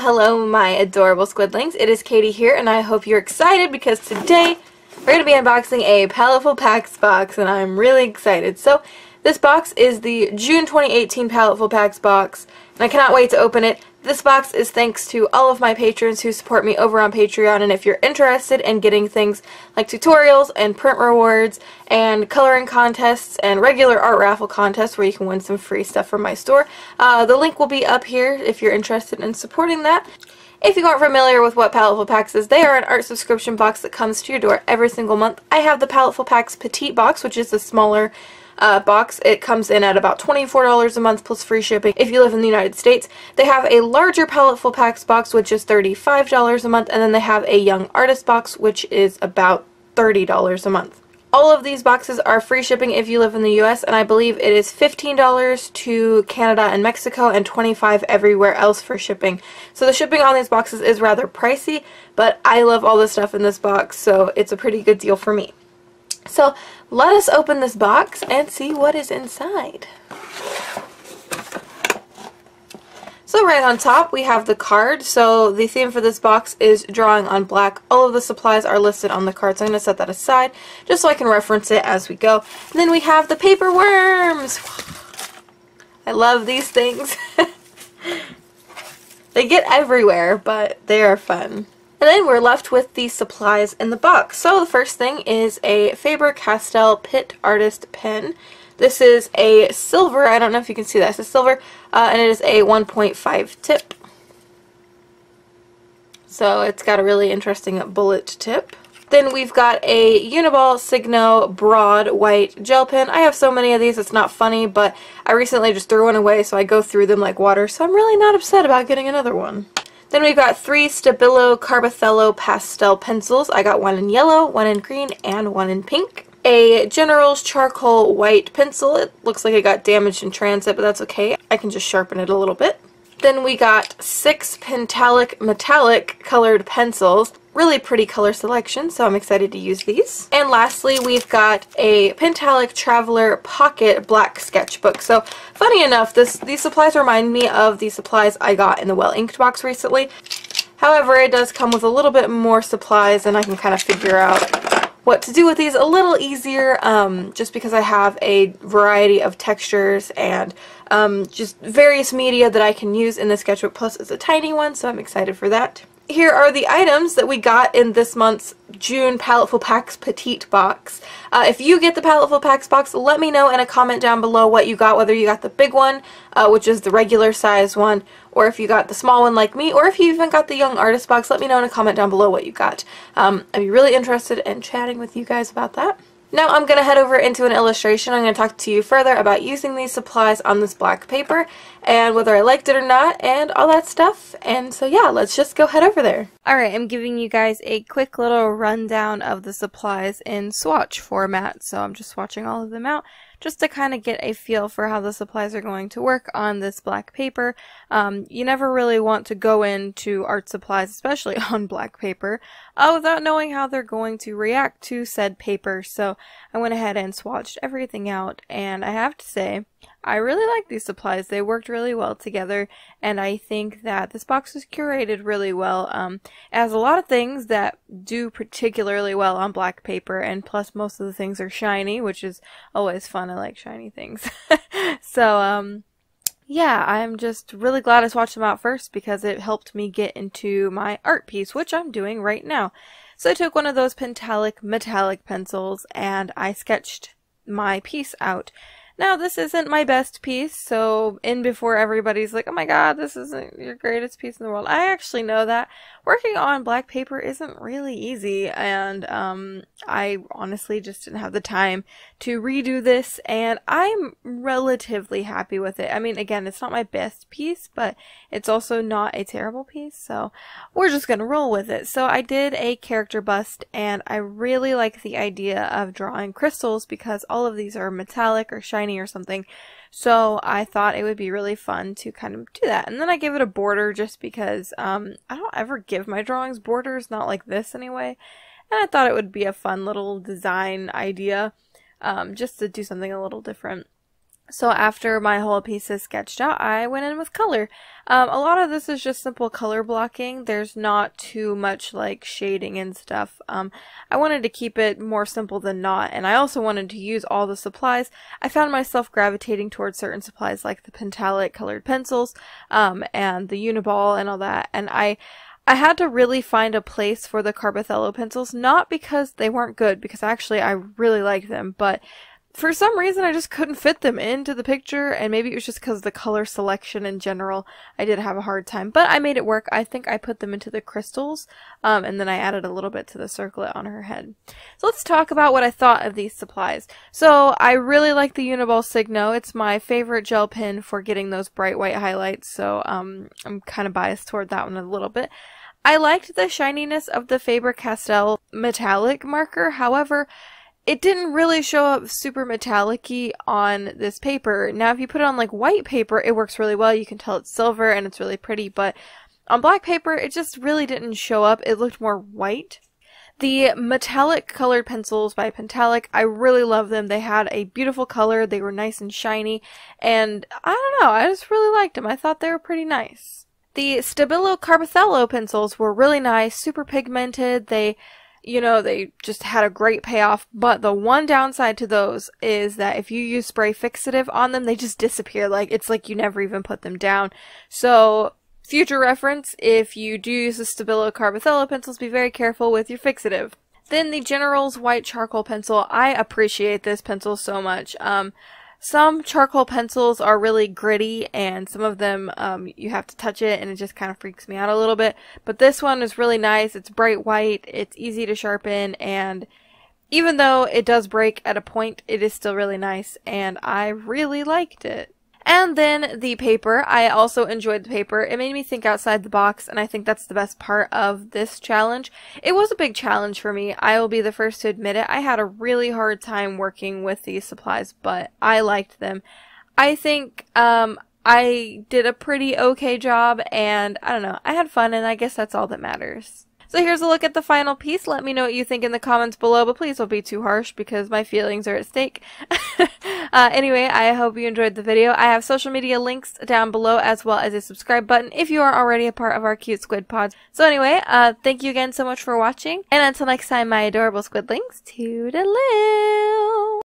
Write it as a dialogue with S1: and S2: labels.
S1: Hello, my adorable squidlings. It is Katie here, and I hope you're excited because today we're going to be unboxing a Paletteful Packs box, and I'm really excited. So, this box is the June 2018 Paletteful Packs box, and I cannot wait to open it. This box is thanks to all of my patrons who support me over on Patreon, and if you're interested in getting things like tutorials and print rewards and coloring contests and regular art raffle contests where you can win some free stuff from my store, the link will be up here if you're interested in supporting that. If you aren't familiar with what Paletteful Packs is, they are an art subscription box that comes to your door every single month. I have the Paletteful Packs Petite box, which is the smaller box. It comes in at about $24 a month plus free shipping if you live in the United States. They have a larger Paletteful Packs box, which is $35 a month, and then they have a young artist box, which is about $30 a month. All of these boxes are free shipping if you live in the US, and I believe it is $15 to Canada and Mexico and $25 everywhere else for shipping. So the shipping on these boxes is rather pricey, but I love all the stuff in this box, so it's a pretty good deal for me. So let us open this box and see what is inside. So right on top we have the card. So the theme for this box is drawing on black. All of the supplies are listed on the card, so I'm going to set that aside just so I can reference it as we go. And then we have the paper worms. I love these things. They get everywhere, but they are fun. And then we're left with the supplies in the box. So the first thing is a Faber-Castell Pitt Artist pen. This is a silver, I don't know if you can see that, it's a silver, and it is a 1.5 tip. So it's got a really interesting bullet tip. Then we've got a Uniball Signo broad white gel pen. I have so many of these, it's not funny, but I recently just threw one away, so I go through them like water, so I'm really not upset about getting another one. Then we've got 3 Stabilo Carbothello pastel pencils. I got one in yellow, one in green, and one in pink. A General's charcoal white pencil. It looks like it got damaged in transit, but that's okay. I can just sharpen it a little bit. Then we got 6 Pentalic metallic colored pencils. Really pretty color selection, so I'm excited to use these. And lastly, we've got a Pentalic Traveler Pocket Black Sketchbook. So, funny enough, these supplies remind me of the supplies I got in the Well Inked box recently. However, it does come with a little bit more supplies, and I can kind of figure out what to do with these a little easier, just because I have a variety of textures and just various media that I can use in the sketchbook, plus it's a tiny one, so I'm excited for that. Here are the items that we got in this month's June Paletteful Packs Petite box. If you get the Paletteful Packs box, let me know in a comment down below what you got, whether you got the big one, which is the regular size one, or if you got the small one like me, or if you even got the young artist box, let me know in a comment down below what you got. I'd be really interested in chatting with you guys about that. Now I'm going to head over into an illustration. I'm going to talk to you further about using these supplies on this black paper and whether I liked it or not and all that stuff. And so yeah, let's just go head over there. Alright, I'm giving you guys a quick little rundown of the supplies in swatch format. So I'm just swatching all of them out just to kind of get a feel for how the supplies are going to work on this black paper. You never really want to go into art supplies, especially on black paper, without knowing how they're going to react to said paper. So I went ahead and swatched everything out, and I have to say, I really like these supplies. They worked really well together, and I think that this box is curated really well. It has a lot of things that do particularly well on black paper, and plus most of the things are shiny, which is always fun. I like shiny things. So, yeah, I'm just really glad I swatched them out first because it helped me get into my art piece, which I'm doing right now. So I took one of those Pentalic metallic pencils and I sketched my piece out. Now, this isn't my best piece, so in before everybody's like, oh my god, this isn't your greatest piece in the world. I actually know that working on black paper isn't really easy, and I honestly just didn't have the time to redo this, and I'm relatively happy with it. I mean, again, it's not my best piece, but it's also not a terrible piece, so we're just gonna roll with it. So I did a character bust, and I really like the idea of drawing crystals because all of these are metallic or shiny or something, so I thought it would be really fun to kind of do that. And then I gave it a border just because I don't ever give my drawings borders, not like this anyway, and I thought it would be a fun little design idea, just to do something a little different. So after my whole piece is sketched out, I went in with color. A lot of this is just simple color blocking. There's not too much like shading and stuff. I wanted to keep it more simple than not, and I also wanted to use all the supplies. I found myself gravitating towards certain supplies like the Pentalic colored pencils, and the Uniball and all that, and I had to really find a place for the Carbothello pencils, not because they weren't good, because actually I really like them, but for some reason I just couldn't fit them into the picture, and maybe it was just because of the color selection in general. I did have a hard time, but I made it work. I think I put them into the crystals, and then I added a little bit to the circlet on her head. So let's talk about what I thought of these supplies. So I really like the Uniball Signo. It's my favorite gel pen for getting those bright white highlights, so I'm kind of biased toward that one a little bit. I liked the shininess of the Faber-Castell metallic marker, however, it didn't really show up super metallic-y on this paper. Now, if you put it on like white paper, it works really well. You can tell it's silver and it's really pretty, but on black paper, it just really didn't show up. It looked more white. The metallic colored pencils by Pentalic, I really love them. They had a beautiful color. They were nice and shiny, and I don't know, I just really liked them. I thought they were pretty nice. The Stabilo Carbothello pencils were really nice, super pigmented. They just had a great payoff, but the one downside to those is that if you use spray fixative on them, they just disappear. It's like you never even put them down. So, future reference, if you do use the Stabilo Carbothello pencils, be very careful with your fixative. Then the General's White Charcoal Pencil. I appreciate this pencil so much. Some charcoal pencils are really gritty, and some of them you have to touch it and it just kind of freaks me out a little bit. But this one is really nice. It's bright white, it's easy to sharpen, and even though it does break at a point, it is still really nice, and I really liked it. And then the paper. I also enjoyed the paper. It made me think outside the box, and I think that's the best part of this challenge. It was a big challenge for me. I will be the first to admit it. I had a really hard time working with these supplies, but I liked them. I think I did a pretty okay job, and I don't know, I had fun, and I guess that's all that matters. So here's a look at the final piece. Let me know what you think in the comments below, but please don't be too harsh because my feelings are at stake. Anyway, I hope you enjoyed the video. I have social media links down below as well as a subscribe button if you are already a part of our cute squid pods. So anyway, thank you again so much for watching, and until next time, my adorable squidlings, toodaloo!